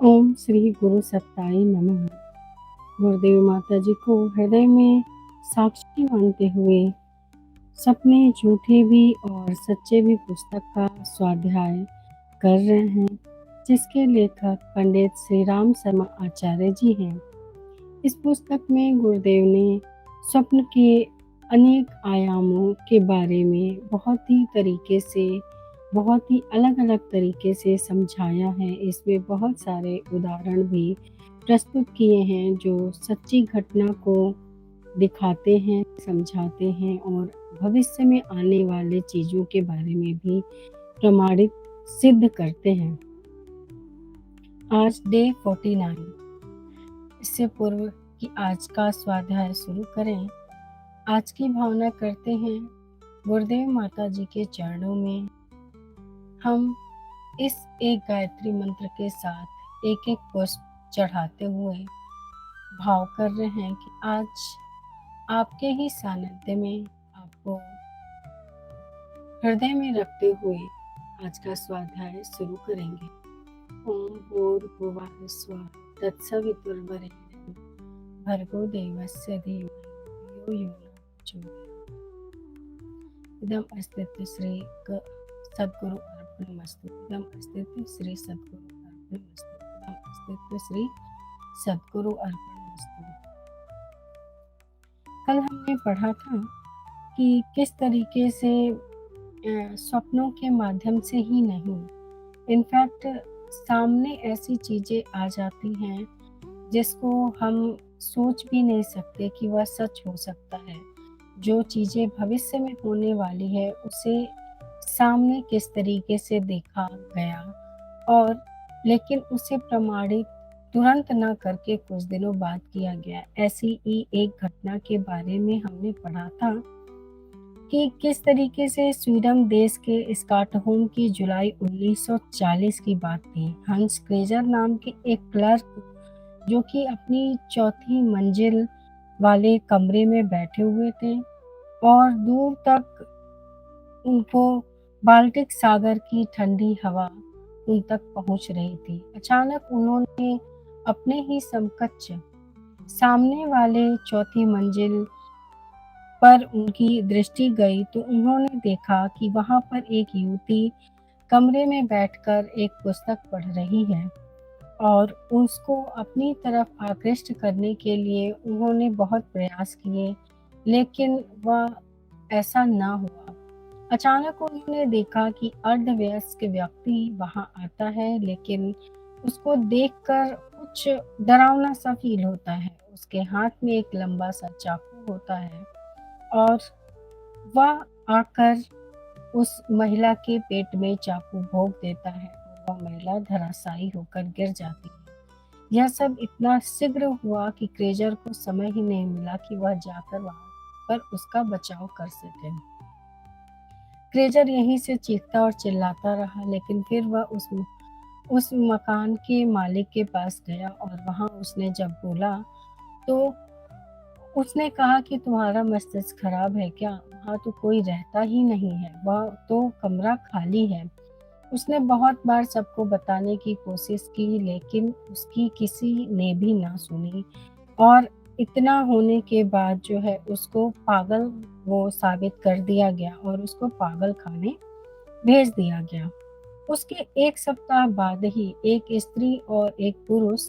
ओम श्री गुरु सत्ताई नमः। गुरुदेव माता जी को हृदय में साक्षी मानते हुए सपने झूठे भी और सच्चे भी पुस्तक का स्वाध्याय कर रहे हैं, जिसके लेखक पंडित श्री राम शर्मा आचार्य जी हैं। इस पुस्तक में गुरुदेव ने स्वप्न के अनेक आयामों के बारे में बहुत ही अलग-अलग तरीके से समझाया है। इसमें बहुत सारे उदाहरण भी प्रस्तुत किए हैं जो सच्ची घटना को दिखाते हैं, समझाते हैं और भविष्य में आने वाले चीज़ों के बारे में भी प्रमाणित सिद्ध करते हैं। आज डे 49। इससे पूर्व कि आज का स्वाध्याय शुरू करें, आज की भावना करते हैं गुरुदेव माता जी के चरणों में। हम इस एक गायत्री मंत्र के साथ एक एक पुष्प चढ़ाते हुए भाव कर रहे हैं कि आज आपके ही सानिध्य में आपको हृदय में रखते हुए आज का स्वाध्याय शुरू करेंगे। ओम भूर्भुवः स्वः तत्सवितुर्वरेण्यं भर्गो देवस्य धीमहि धियो यो न प्रचोदयात्। इदम् अस्तित्व श्री सद्गुरु अर्पणमस्तु। इदम् अस्तित्व श्री सद्गुरु अर्पणमस्तु। इदम् अस्तित्व श्री सद्गुरु अर्पणमस्तु। कल हमने पढ़ा था कि किस तरीके से स्वप्नों के माध्यम से ही नहीं, इनफैक्ट सामने ऐसी चीज़ें आ जाती हैं जिसको हम सोच भी नहीं सकते कि वह सच हो सकता है। जो चीज़ें भविष्य में होने वाली है उसे सामने किस तरीके से देखा गया और लेकिन उसे प्रमाणित तुरंत न करके कुछ दिनों बाद किया गया। ऐसी ही एक घटना के बारे में हमने पढ़ा था कि किस तरीके से स्वीडन देश के स्टॉकहोम की जुलाई 1940 की बात थी। हंस क्रेजर नाम के एक क्लर्क जो कि अपनी चौथी मंजिल वाले कमरे में बैठे हुए थे और दूर तक उनको बाल्टिक सागर की ठंडी हवा उन तक पहुंच रही थी। अचानक उन्होंने अपने ही समकक्ष सामने वाले चौथी मंजिल पर उनकी दृष्टि गई तो उन्होंने देखा कि वहां पर एक युवती कमरे में बैठकर एक पुस्तक पढ़ रही है और उसको अपनी तरफ आकृष्ट करने के लिए उन्होंने बहुत प्रयास किए, लेकिन वह ऐसा ना हुआ। अचानक उन्होंने देखा कि अर्धवयस्क व्यक्ति वहां आता है, लेकिन उसको देखकर कुछ डरावना सा फील होता है। उसके हाथ में एक लंबा सा चाकू होता है और वह आकर उस महिला के पेट में चाकू भोंक देता है और वह महिला धराशायी होकर गिर जाती है। यह सब इतना शीघ्र हुआ कि क्रेजर को समय ही नहीं मिला कि वह जाकर वहां पर उसका बचाव कर सके। क्रेजर यहीं से चीखता और चिल्लाता रहा, लेकिन फिर वह उस मकान के मालिक के पास गया और वहां उसने जब बोला तो उसने कहा कि तुम्हारा मस्तिष्क खराब है क्या? वहाँ तो कोई रहता ही नहीं है, वह तो कमरा खाली है। उसने बहुत बार सबको बताने की कोशिश की, लेकिन उसकी किसी ने भी ना सुनी और इतना होने के बाद जो है उसको पागल वो साबित कर दिया गया और उसको पागल खाने भेज दिया गया। उसके एक सप्ताह बाद ही एक स्त्री और एक पुरुष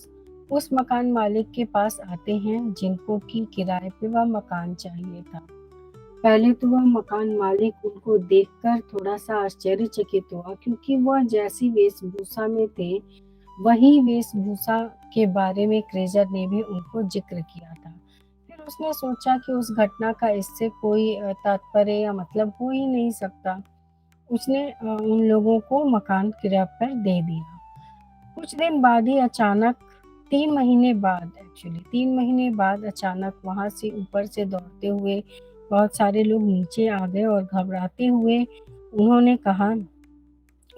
उस मकान मालिक के पास आते हैं जिनको कि किराए पे वह मकान चाहिए था। पहले तो वह मकान मालिक उनको देखकर थोड़ा सा आश्चर्यचकित हुआ, क्योंकि वह जैसी वेशभूषा में थे वही वेशभूषा के बारे में क्रेजर ने भी उनको जिक्र किया था। फिर उसने सोचा कि उस घटना का इससे कोई तात्पर्य या मतलब हो ही नहीं सकता। उसने उन लोगों को मकान किराए पर दे दिया। कुछ दिन बाद ही अचानक 3 महीने बाद अचानक वहां से ऊपर से दौड़ते हुए बहुत सारे लोग नीचे आ गए और घबराते हुए उन्होंने कहा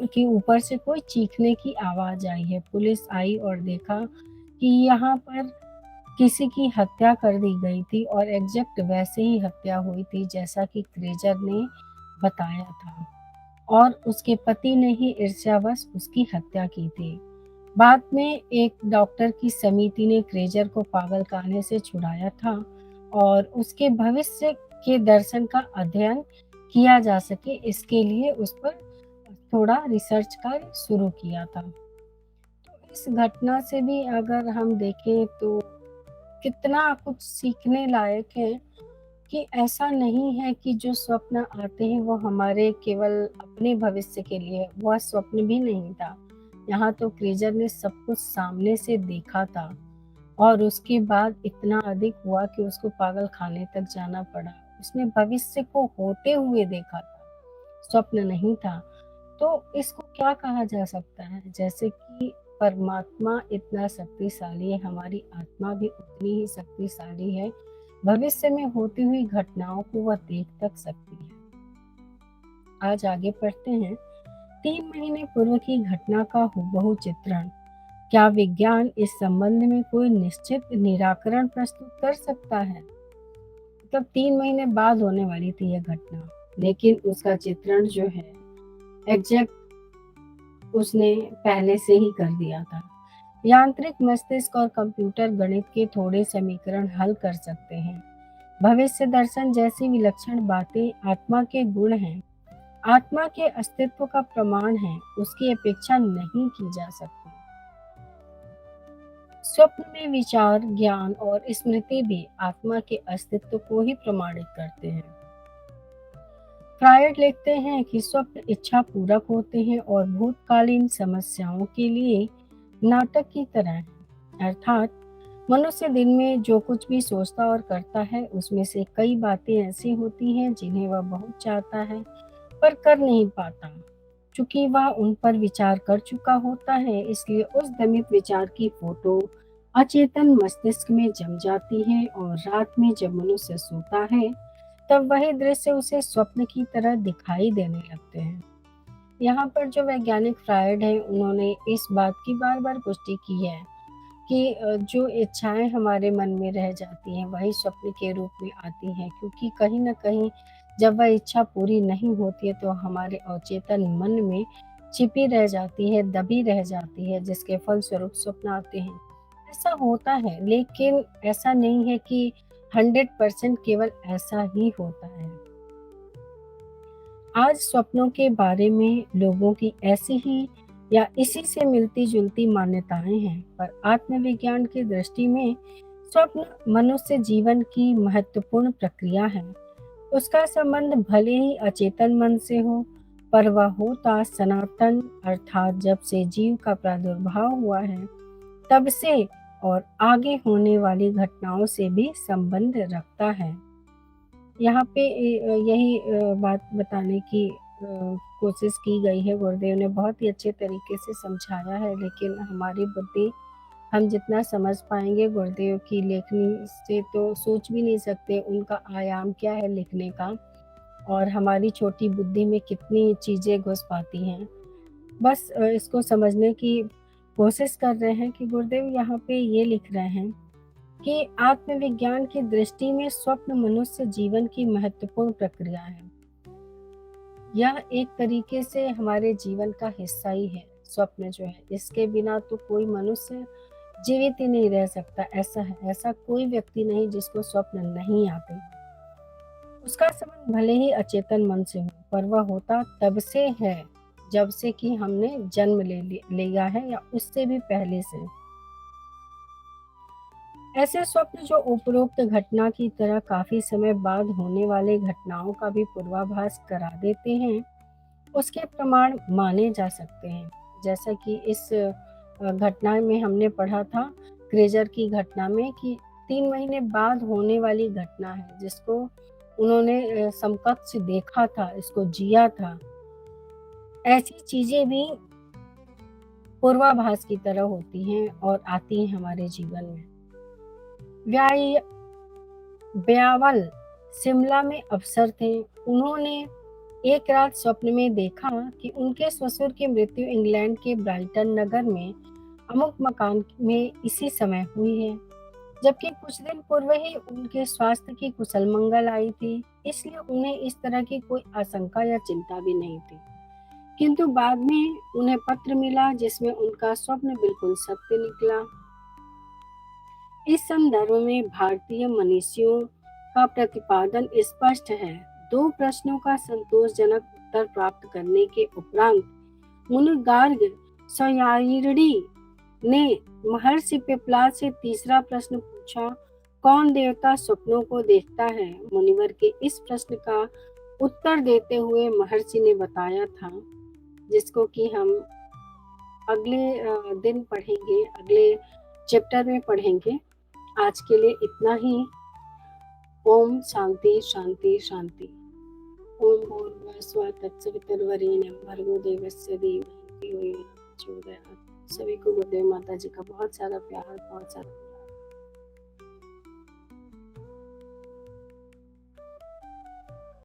कि ऊपर से कोई चीखने की आवाज आई है। पुलिस आई और देखा कि यहाँ पर किसी की हत्या कर दी गई थी और एग्जैक्ट वैसे ही हत्या हुई थी जैसा कि क्रेजर ने बताया था और उसके पति ने ही ईर्ष्यावश उसकी हत्या की थी। बाद में एक डॉक्टर की समिति ने क्रेजर को पागलखाने से छुड़ाया था और उसके भविष्य के दर्शन का अध्ययन किया जा सके, इसके लिए उस पर थोड़ा रिसर्च कार्य शुरू किया था। तो इस घटना से भी अगर हम देखें तो कितना कुछ सीखने लायक है कि ऐसा नहीं है कि जो स्वप्न आते हैं वो हमारे केवल अपने भविष्य के लिए है, वह स्वप्न भी नहीं था। यहाँ तो क्रेजर ने सब कुछ सामने से देखा था और उसके बाद इतना अधिक हुआ कि उसको पागल खाने तक जाना पड़ा। उसने भविष्य को होते हुए देखा था, स्वप्न नहीं था। तो इसको क्या कहा जा सकता है? जैसे कि परमात्मा इतना शक्तिशाली है, हमारी आत्मा भी उतनी ही शक्तिशाली है। भविष्य में होती हुई घटनाओं को वह देख तक सकती है। आज आगे पढ़ते हैं। 3 महीने पूर्व की घटना का हूबहू चित्रण। क्या विज्ञान इस संबंध में कोई निश्चित निराकरण प्रस्तुत कर सकता है? मतलब 3 महीने बाद होने वाली थी यह घटना, लेकिन उसका चित्रण जो है एग्जैक्ट उसने पहले से ही कर दिया था। यांत्रिक मस्तिष्क और कंप्यूटर गणित के थोड़े समीकरण हल कर सकते हैं। भविष्य दर्शन जैसी विलक्षण बातें आत्मा के गुण हैं, आत्मा के अस्तित्व का प्रमाण है, उसकी अपेक्षा नहीं की जा सकती। स्वप्न में विचार, ज्ञान और स्मृति भी आत्मा के अस्तित्व को ही प्रमाणित करते हैं। फ्रायड लिखते हैं कि स्वप्न इच्छा पूरक होते हैं और भूतकालीन समस्याओं के लिए नाटक की तरह है। अर्थात मनुष्य दिन में जो कुछ भी सोचता और करता है उसमें से कई बातें ऐसी होती हैं जिन्हें वह बहुत चाहता है पर कर नहीं पाता। चूंकि वह उन पर विचार कर चुका होता है, इसलिए उस दमित विचार की फोटो अचेतन मस्तिष्क में जम जाती है और रात में जब मनुष्य सोता है तब वही दृश्य उसे स्वप्न की तरह दिखाई देने लगते हैं। यहाँ पर जो वैज्ञानिक फ्रायड हैं उन्होंने इस बात की बार बार पुष्टि की है कि जो इच्छाएं हमारे मन में रह जाती हैं वही स्वप्न के रूप में आती हैं, क्योंकि कहीं न कहीं जब वह इच्छा पूरी नहीं होती है तो हमारे अवचेतन मन में छिपी रह जाती है, दबी रह जाती है, जिसके फलस्वरूप स्वप्न आते हैं। ऐसा होता है, लेकिन ऐसा नहीं है कि 100% केवल ऐसा ही होता है। आज स्वप्नों के बारे में लोगों की ऐसी ही या इसी से मिलती-जुलती मान्यताएं हैं, पर आत्मविज्ञान की दृष्टि में स्वप्न मनुष्य जीवन की महत्वपूर्ण प्रक्रिया है। उसका संबंध भले ही अचेतन मन से हो, पर वह होता सनातन अर्थात जब से जीव का प्रादुर्भाव हुआ है, तब से और आगे होने वाली घटनाओं से भी संबंध रखता है। यहाँ पे यही बात बताने की कोशिश की गई है। गुरुदेव ने बहुत ही अच्छे तरीके से समझाया है, लेकिन हमारी बुद्धि हम जितना समझ पाएँगे गुरुदेव की लेखनी से तो सोच भी नहीं सकते उनका आयाम क्या है लिखने का और हमारी छोटी बुद्धि में कितनी चीज़ें घुस पाती हैं। बस इसको समझने की कोशिश कर रहे हैं कि गुरुदेव यहाँ पे ये लिख रहे हैं कि आत्मविज्ञान की दृष्टि में स्वप्न मनुष्य जीवन की महत्वपूर्ण प्रक्रिया है। यह एक तरीके से हमारे जीवन का हिस्सा ही है। स्वप्न जो है, इसके बिना तो कोई मनुष्य जीवित ही नहीं रह सकता। ऐसा है, ऐसा कोई व्यक्ति नहीं जिसको स्वप्न नहीं आते। उसका संबंध भले ही अचेतन मन से हो, पर वह होता तब से है जब से कि हमने जन्म लिया है या उससे भी पहले से। ऐसे स्वप्न जो उपरोक्त घटना की तरह काफी समय बाद होने वाले घटनाओं का भी पूर्वाभास करा देते हैं, उसके प्रमाण माने जा सकते हैं। जैसा कि इस घटना में हमने पढ़ा था, क्रेजर की घटना में, कि 3 महीने बाद होने वाली घटना है जिसको उन्होंने समकक्ष देखा था, इसको जिया था। ऐसी चीजें भी पूर्वाभास की तरह होती हैं और आती हैं हमारे जीवन में। व्याय ब्यावल शिमला में अफसर थे। उन्होंने एक रात स्वप्न में देखा कि उनके ससुर की मृत्यु इंग्लैंड के ब्राइटन नगर में अमुक मकान में इसी समय हुई है, जबकि कुछ दिन पूर्व ही उनके स्वास्थ्य की कुशल मंगल आई थी, इसलिए उन्हें इस तरह की कोई आशंका या चिंता भी नहीं थी। किंतु बाद में उन्हें पत्र मिला जिसमें उनका स्वप्न बिल्कुल सत्य निकला। इस संदर्भ में भारतीय मनीषियों का प्रतिपादन स्पष्ट है। दो प्रश्नों का संतोषजनक उत्तर प्राप्त करने के उपरांत मुनिगार्ग सयायिरड़ी ने महर्षि पिपला से तीसरा प्रश्न पूछा, कौन देवता स्वप्नों को देखता है? मुनिवर के इस प्रश्न का उत्तर देते हुए महर्षि ने बताया था, जिसको कि हम अगले दिन पढ़ेंगे, अगले चैप्टर में पढ़ेंगे। आज के लिए इतना ही। ओम शांति शांति शांति। ओम भूर्भुवस्सुः तत्सवितुर्वरेण्यं भर्गो देवस्य धीमहि धियो यो न प्रचोदयात्। सभी को गुरुदेव माता जी का बहुत सारा प्यार, बहुत सारा